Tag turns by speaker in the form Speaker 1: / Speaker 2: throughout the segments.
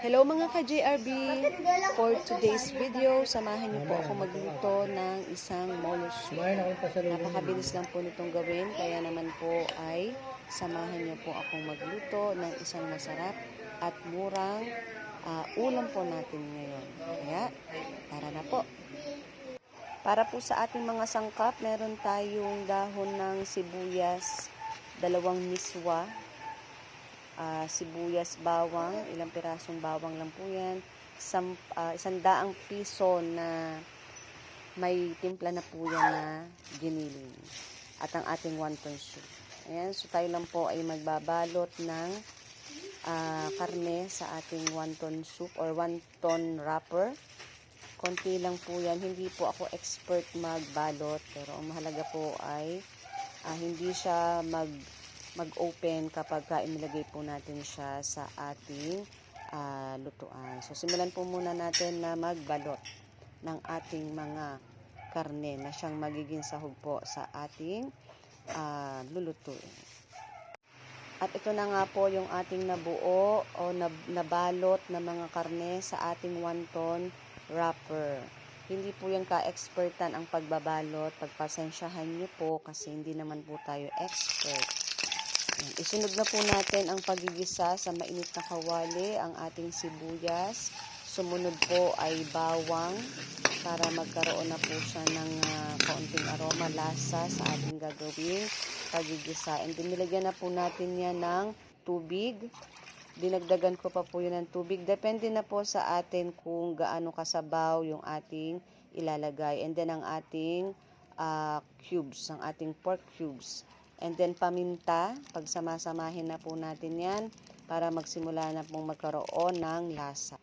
Speaker 1: Hello mga ka-JRB! For today's video, samahan niyo po ako magluto ng isang molo soup. Napakabilis lang po nitong gawin, kaya naman po ay samahan niyo po akong magluto ng isang masarap at murang ulam po natin ngayon. Kaya, tara na po! Para po sa ating mga sangkap, meron tayong dahon ng sibuyas, 2 miswa, sibuyas, bawang, ilang pirasong bawang lang po yan, 100 piso na may timpla na po yan na giniling, at ang ating wonton soup. Ayan, so tayo lang po ay magbabalot ng karne sa ating wonton soup or wonton wrapper. Konti lang po yan, hindi po ako expert magbalot, pero ang mahalaga po ay hindi siya mag-open kapag inilagay po natin siya sa ating lutuan. So, simulan po muna natin na magbalot ng ating mga karne na siyang magiging sahog po sa ating lulutuin. At ito na nga po yung ating nabuo o nabalot na mga karne sa ating wonton wrapper. Hindi po yan ka-expertan ang pagbabalot. Pagpasensyahan nyo po kasi hindi naman po tayo expert. Isunod na po natin ang pagigisa sa mainit na kawali ang ating sibuyas. Sumunod po ay bawang para magkaroon na po siya ng kaunting aroma, lasa sa ating gagawing pagigisa. And then nilagyan na po natin yan ng tubig. Dinagdagan ko pa po yun ng tubig. Depende na po sa atin kung gaano kasabaw yung ating ilalagay. And then ang ating cubes, ang ating pork cubes. And then paminta, pagsamasamahin na po natin yan para magsimula na pong magkaroon ng lasa.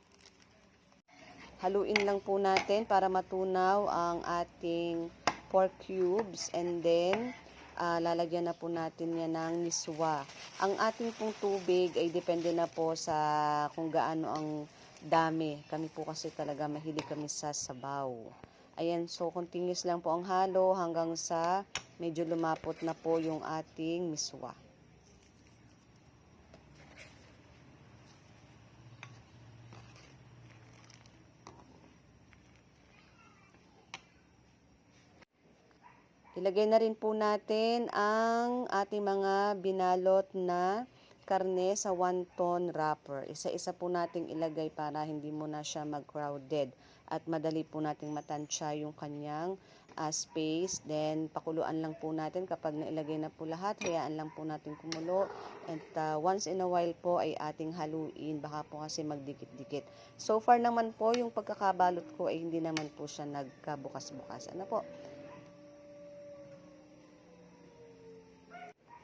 Speaker 1: Haluin lang po natin para matunaw ang ating pork cubes, and then lalagyan na po natin yan ng miswa. Ang ating pong tubig ay depende na po sa kung gaano ang dami. Kami po kasi talaga mahilig kami sa sabaw. Ayan, so continuous lang po ang halo hanggang sa medyo lumapot na po yung ating miswa. Ilagay na rin po natin ang ating mga binalot na karne sa wonton wrapper. Isa-isa po nating ilagay para hindi mo na siya mag-crowded at madali po nating matansya yung kanyang space. Then pakuluan lang po natin kapag nailagay na po lahat. Hayaan lang po natin kumulo. And once in a while po ay ating haluin. Baka po kasi magdikit-dikit. So far naman po yung pagkakabalot ko ay hindi naman po siya nagkabukas-bukas. Ano po?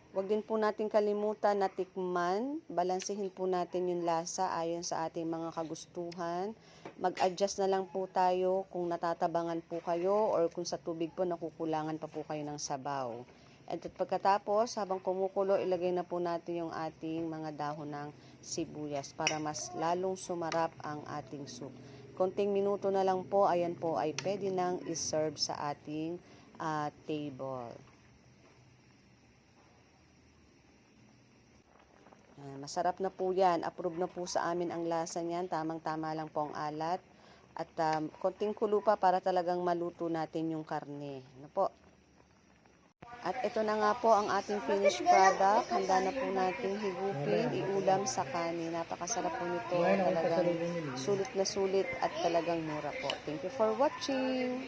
Speaker 1: Huwag din po natin kalimutan na tikman, balansehin po natin yung lasa ayon sa ating mga kagustuhan. Mag-adjust na lang po tayo kung natatabangan po kayo or kung sa tubig po nakukulangan pa po kayo ng sabaw. At pagkatapos, habang kumukulo, ilagay na po natin yung ating mga dahon ng sibuyas para mas lalong sumarap ang ating soup. Konting minuto na lang po, ayan po ay pwede nang iserve sa ating table. Masarap na po yan. Approve na po sa amin ang lasa niyan. Tamang-tama lang po ang alat. At konting kulo pa para talagang maluto natin yung karne. Ano po? At ito na nga po ang ating finished product. Handa na po natin higupin, iulam sa kanin. Napakasarap po nito. Talagang sulit na sulit at talagang mura po. Thank you for watching!